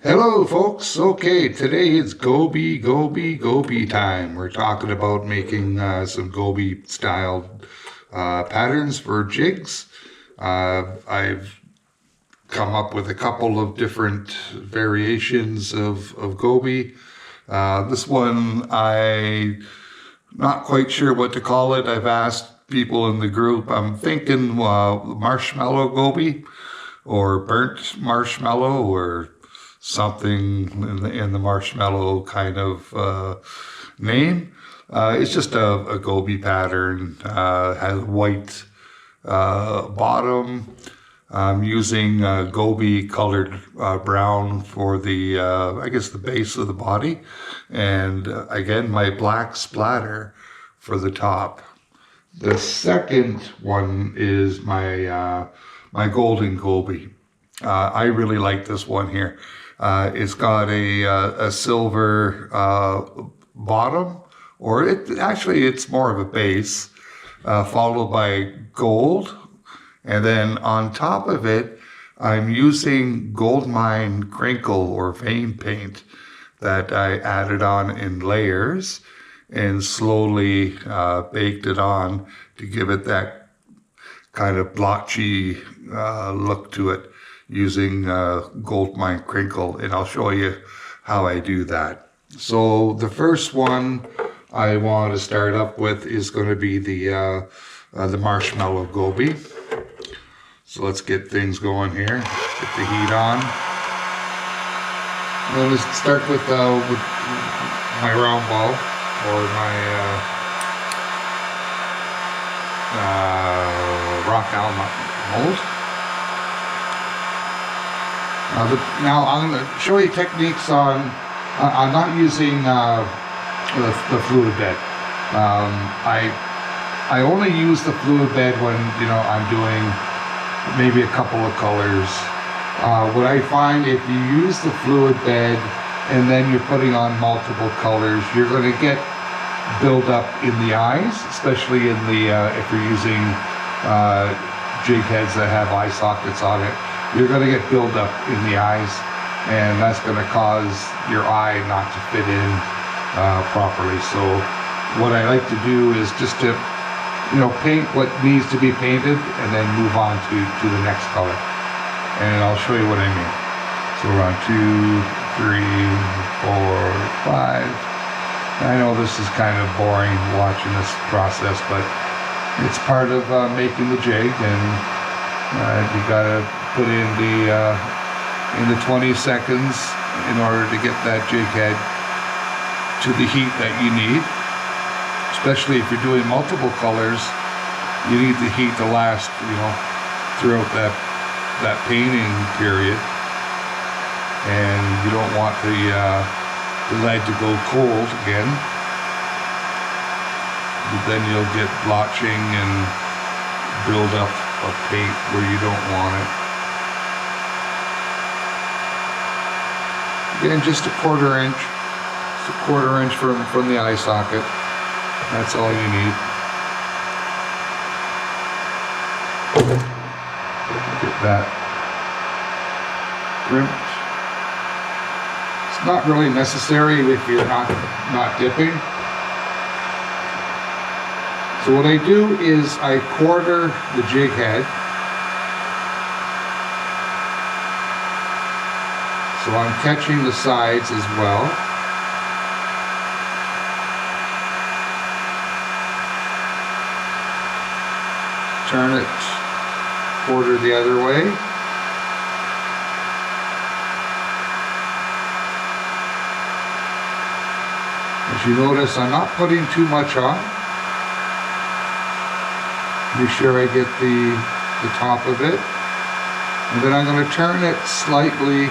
Hello folks, okay, today it's Goby time. We're talking about making some Goby styled patterns for jigs. I've come up with a couple of different variations of Goby. This one I'm not quite sure what to call it. I've asked people in the group. I'm thinking Marshmallow Goby or burnt marshmallow or something in the marshmallow kind of name. It's just a Goby pattern, has white bottom. I'm using Goby colored brown for the, I guess the base of the body. And again, my black splatter for the top. The second one is my Golden Goby. I really like this one here. It's got a silver bottom, or it's more of a base, followed by gold. And then on top of it, I'm using gold mine crinkle or vein paint that I added on in layers and slowly baked it on to give it that kind of blotchy look to it, using gold mine crinkle, and I'll show you how I do that. So the first one I want to start up with is going to be the Marshmallow Goby. So let's get things going here. Get the heat on. Well, let's start with my round ball or my rock owl mold. Now I'm going to show you techniques on, I'm not using the fluid bed. I only use the fluid bed when, I'm doing maybe a couple of colors. What I find, if you use the fluid bed and then you're putting on multiple colors, you're going to get buildup in the eyes, especially in the, if you're using jig heads that have eye sockets on it. You're going to get buildup in the eyes, and that's going to cause your eye not to fit in properly. So what I like to do is just to, paint what needs to be painted and then move on to the next color. And I'll show you what I mean. So we're on 2, 3, 4, 5. I know this is kind of boring watching this process, but it's part of making the jig, and you gotta put in the 20 seconds in order to get that jig head to the heat that you need. Especially if you're doing multiple colors, you need the heat to last, throughout that painting period. And you don't want the lead to go cold again. But then you'll get blotching and build up of paint where you don't want it. Again, just a quarter inch. Just a quarter inch from the eye socket. That's all you need. Get that crimped. It's not really necessary if you're not dipping. So what I do is I quarter the jig head. So I'm catching the sides as well. Turn it quarter the other way. As you notice, I'm not putting too much on. Be sure I get the top of it. And then I'm going to turn it slightly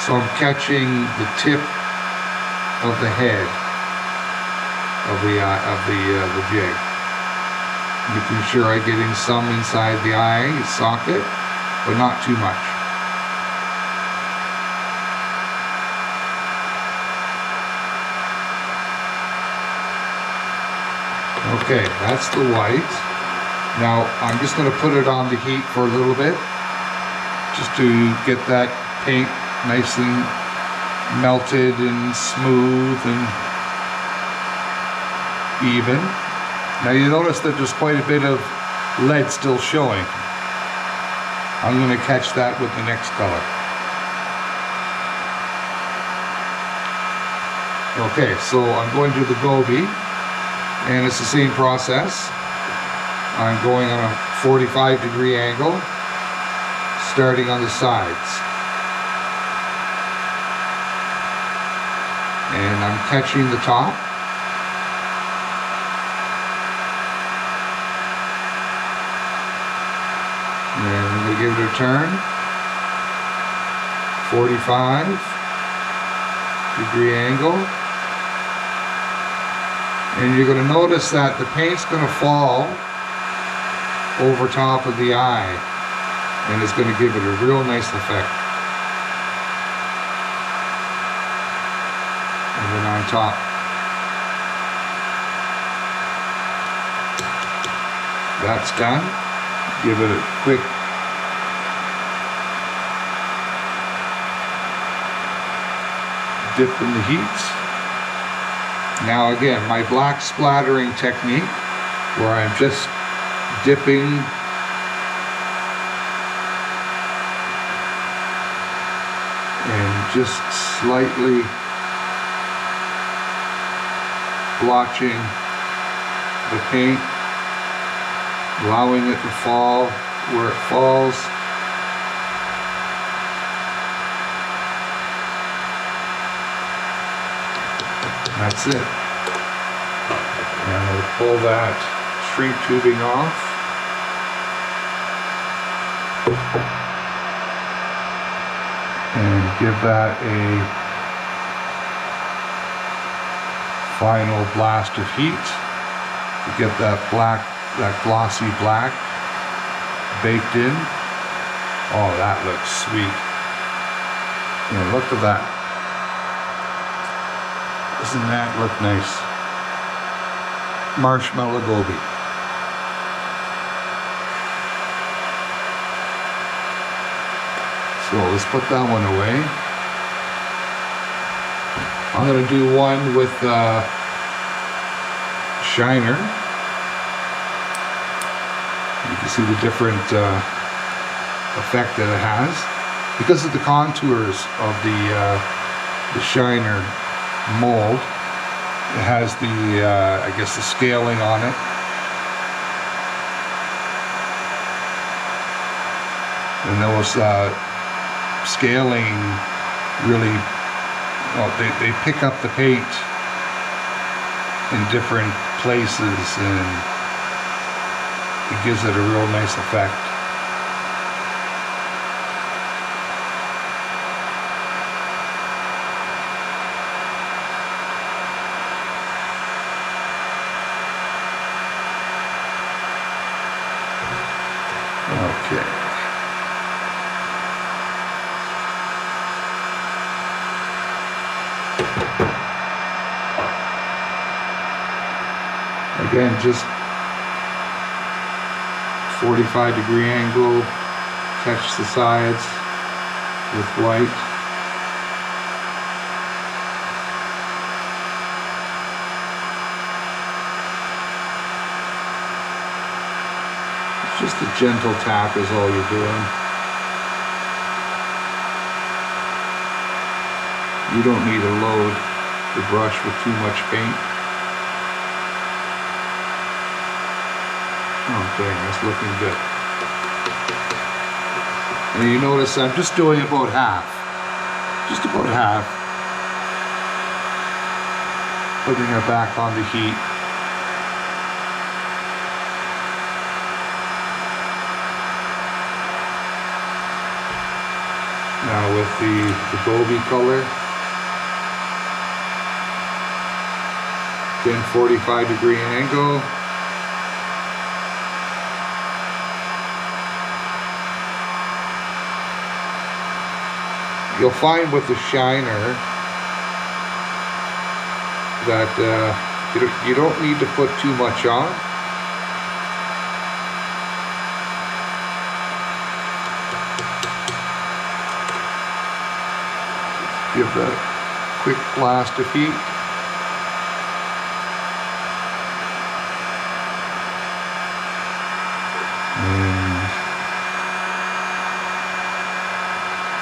so I'm catching the tip of the head of the jig. Making sure I'm getting some inside the eye socket, but not too much. Okay, that's the white. Now I'm just going to put it on the heat for a little bit, just to get that paint nice and melted and smooth and even. Now you notice that there's quite a bit of lead still showing. I'm going to catch that with the next color. Okay, so I'm going to the Goby, and it's the same process. I'm going on a 45-degree angle, starting on the sides. And I'm catching the top. And I'm going to give it a turn. 45-degree angle. And you're going to notice that the paint's going to fall over top of the eye. And it's going to give it a real nice effect. And then on top. That's done. Give it a quick dip in the heat. Now again, my black splattering technique, where I'm just dipping and just slightly blotching the paint, allowing it to fall where it falls. That's it. And we'll pull that shrink tubing off. And give that a final blast of heat to get that black, that glossy black baked in. Oh, that looks sweet. And look at that. Doesn't that look nice? Marshmallow Goby. So let's put that one away. I'm going to do one with shiner. You can see the different effect that it has. Because of the contours of the shiner mold, it has the I guess the scaling on it. And those scaling really, well, they pick up the paint in different places, and it gives it a real nice effect. Okay. Again, just 45-degree angle, catch the sides with white. Just a gentle tap is all you're doing. You don't need to load the brush with too much paint. Okay, that's looking good. And you notice I'm just doing about half. Just about half. Putting her back on the heat. Now with the Goby color, again 45-degree angle. You'll find with the shiner that you don't need to put too much on. Give that quick blast of heat. And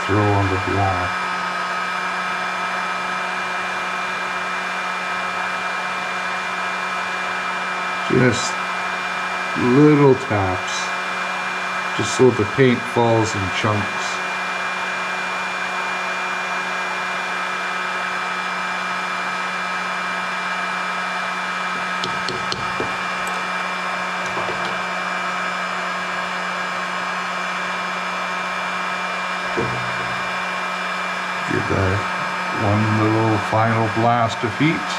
throw on the black. Just little taps, just so the paint falls in chunks. Give that one little final blast of heat.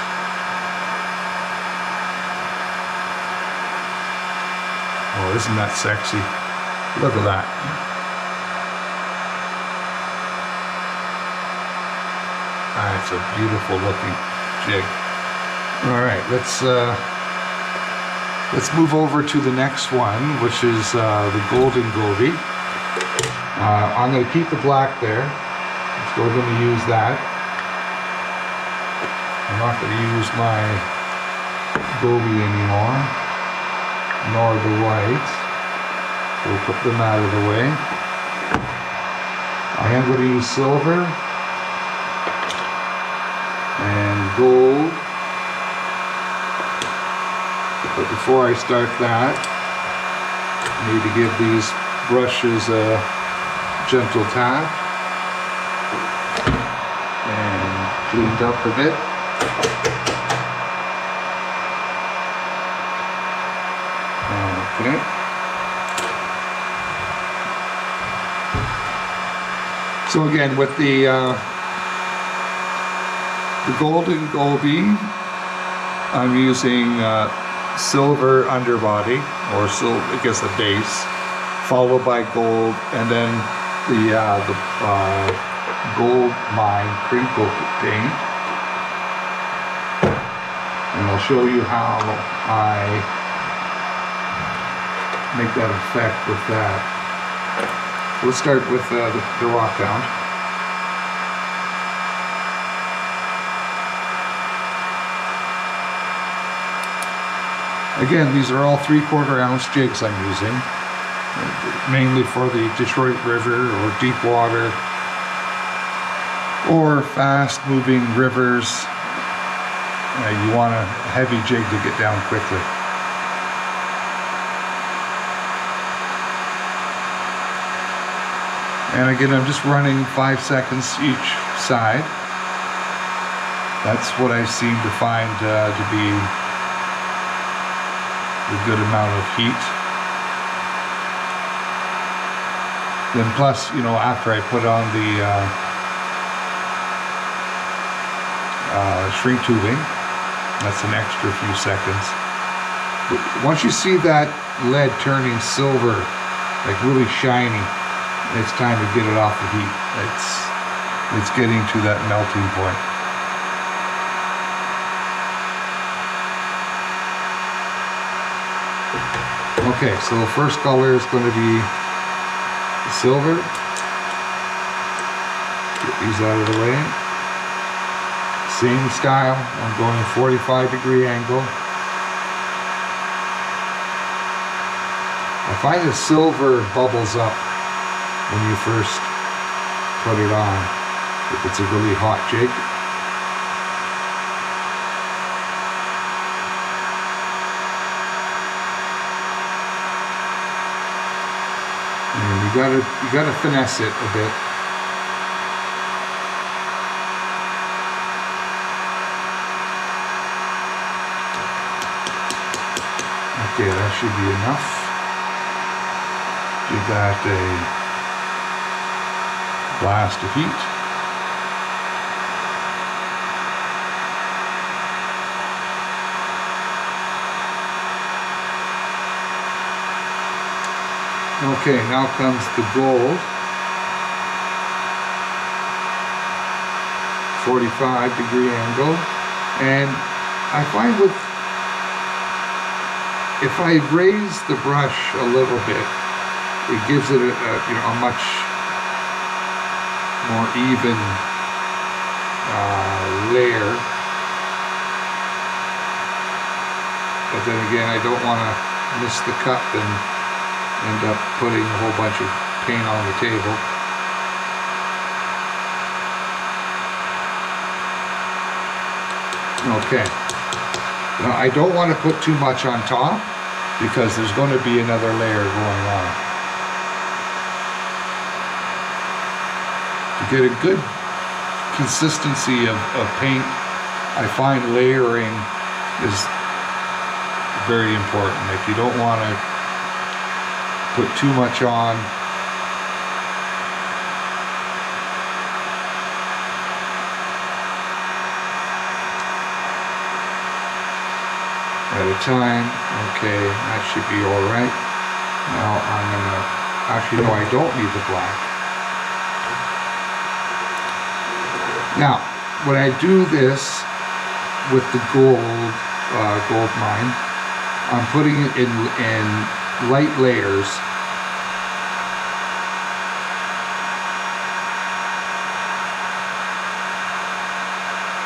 Oh, isn't that sexy? Look at that. That's a beautiful looking jig. All right, let's move over to the next one, which is the Golden Goby. I'm going to keep the black there. So we're going to use that. I'm not going to use my Goby anymore, nor the white. So we'll put them out of the way. I am going to use silver and gold. But before I start that, I need to give these brushes a gentle tap. Cleaned up a bit. Okay. So again, with the Golden Goby, I'm using silver underbody, or silver, I guess a base, followed by gold, and then the gold mine crinkle paint, and I'll show you how I make that effect with that. Let's start with the rock pound. Again, these are all 3/4 ounce jigs I'm using, mainly for the Detroit River or deep water or fast-moving rivers. You want a heavy jig to get down quickly. And again, I'm just running 5 seconds each side. That's what I seem to find to be a good amount of heat. Then plus, after I put on the shrink tubing, that's an extra few seconds. But once you see that lead turning silver, like really shiny, it's time to get it off the heat. It's getting to that melting point. Okay, so the first color is going to be the silver. Get these out of the way. Same style, I'm going 45-degree angle. I find the silver bubbles up when you first put it on, if it's a really hot jig. And you gotta finesse it a bit. Okay, that should be enough. Give that a blast of heat. Okay, now comes the gold. 45-degree angle. And I find if I raise the brush a little bit, it gives it a much more even layer. But then again, I don't want to miss the cup and end up putting a whole bunch of paint on the table. Okay. Now I don't want to put too much on top because there's going to be another layer going on. To get a good consistency of paint, I find layering is very important. If you don't want to put too much on, at a time. Okay, that should be all right. Now I'm gonna, actually no, I don't need the black. Now, when I do this with the gold mine, I'm putting it in light layers.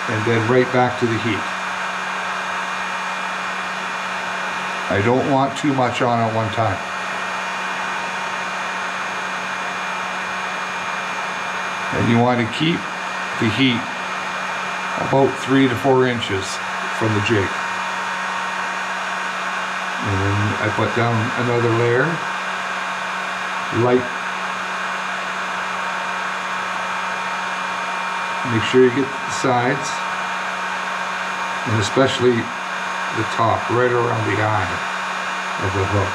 And then right back to the heat. I don't want too much on at one time. And you want to keep the heat about 3 to 4 inches from the jig. And then I put down another layer, light. Make sure you get the sides, and especially the top, right around the eye of the hook.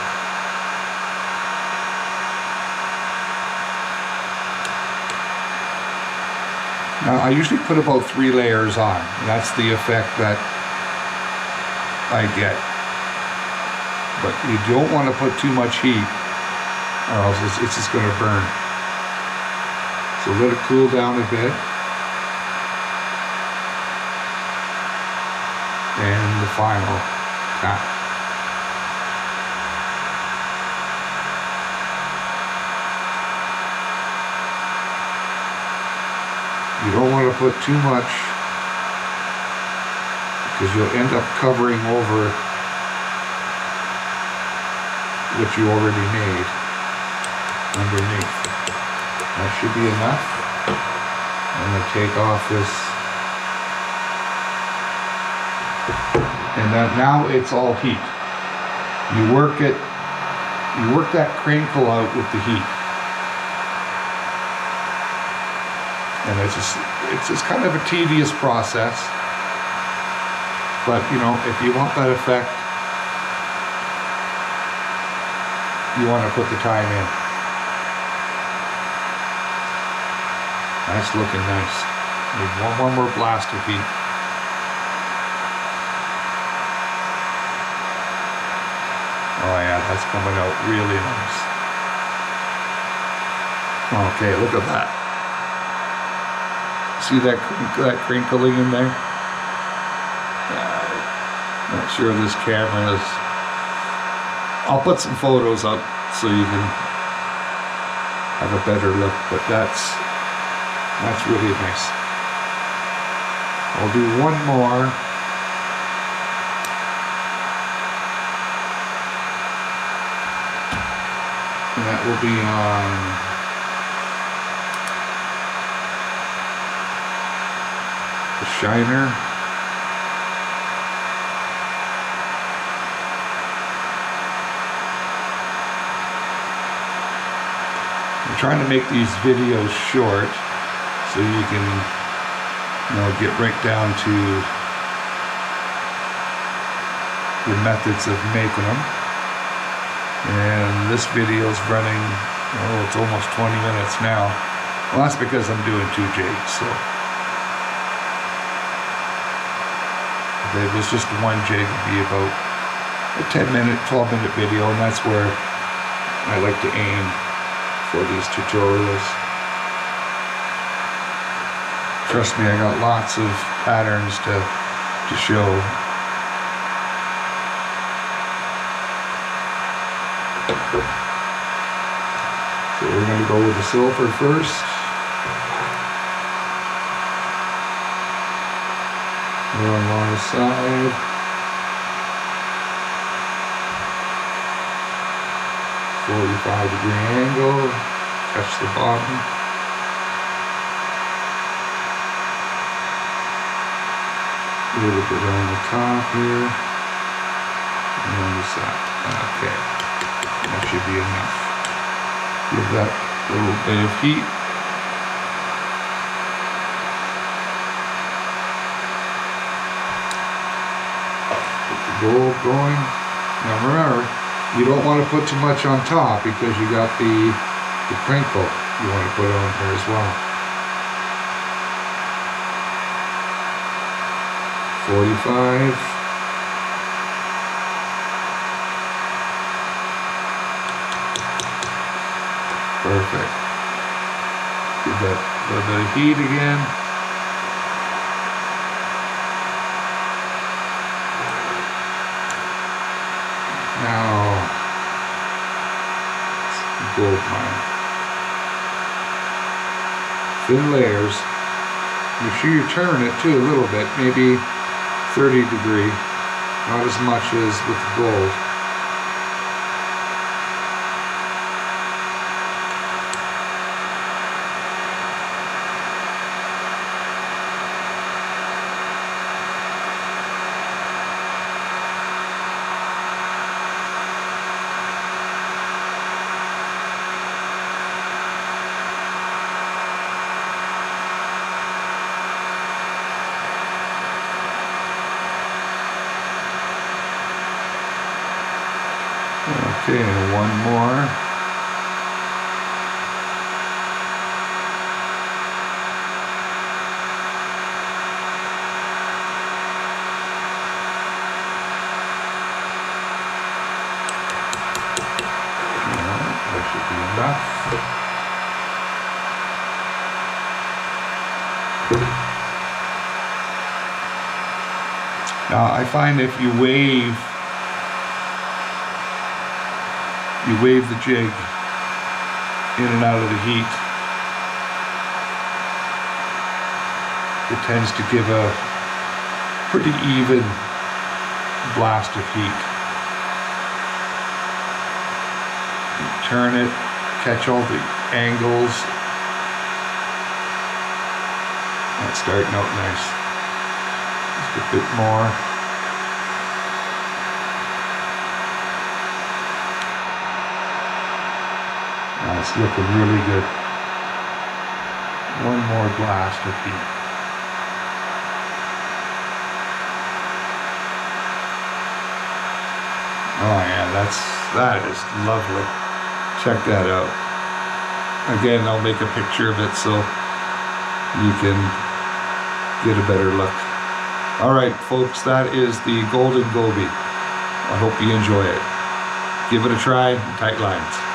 Now I usually put about 3 layers on. That's the effect that I get. But you don't want to put too much heat or else it's just going to burn. So let it cool down a bit. And the final tap. You don't want to put too much because you'll end up covering over what you already made underneath. That should be enough. I'm going to take off this. And then now it's all heat. You work that crinkle out with the heat. And it's just kind of a tedious process. But you know, if you want that effect, you want to put the time in. That's looking nice. Need one more blast of heat. Oh yeah, that's coming out really nice. Okay, look at that. See that crinkling in there? Not sure this camera is. I'll put some photos up so you can have a better look, but that's really nice. I'll do one more. And that will be on the shiner. I'm trying to make these videos short so you can, you know, get right down to the methods of making them. And this video is running, oh, it's almost 20 minutes now. Well, that's because I'm doing 2 jigs, so. If it was just one jig, it'd be about a 10-minute, 12-minute video, and that's where I like to aim for these tutorials. Trust me, I got lots of patterns to show. So we're going to go with the silver first. along the side. .45-degree angle. Touch the bottom. A little bit on the top here. And on the side. Okay. That should be enough. Give that a little bit of heat. Get the gold going. Now remember, you don't want to put too much on top because you got the crinkle you want to put on there as well. 45. Perfect. Give that a little bit of heat again. Now, gold mine. Thin layers. Make sure you turn it too a little bit, maybe 30 degree, not as much as with the gold. Okay, one more. That should be enough. Now I find if you wave the jig in and out of the heat, it tends to give a pretty even blast of heat. You turn it, catch all the angles. That's starting out nice. Just a bit more. It's looking really good. One more blast of heat. Oh yeah, that is lovely. Check that out. Again, I'll make a picture of it so you can get a better look. All right, folks, that is the Golden Goby. I hope you enjoy it. Give it a try, tight lines.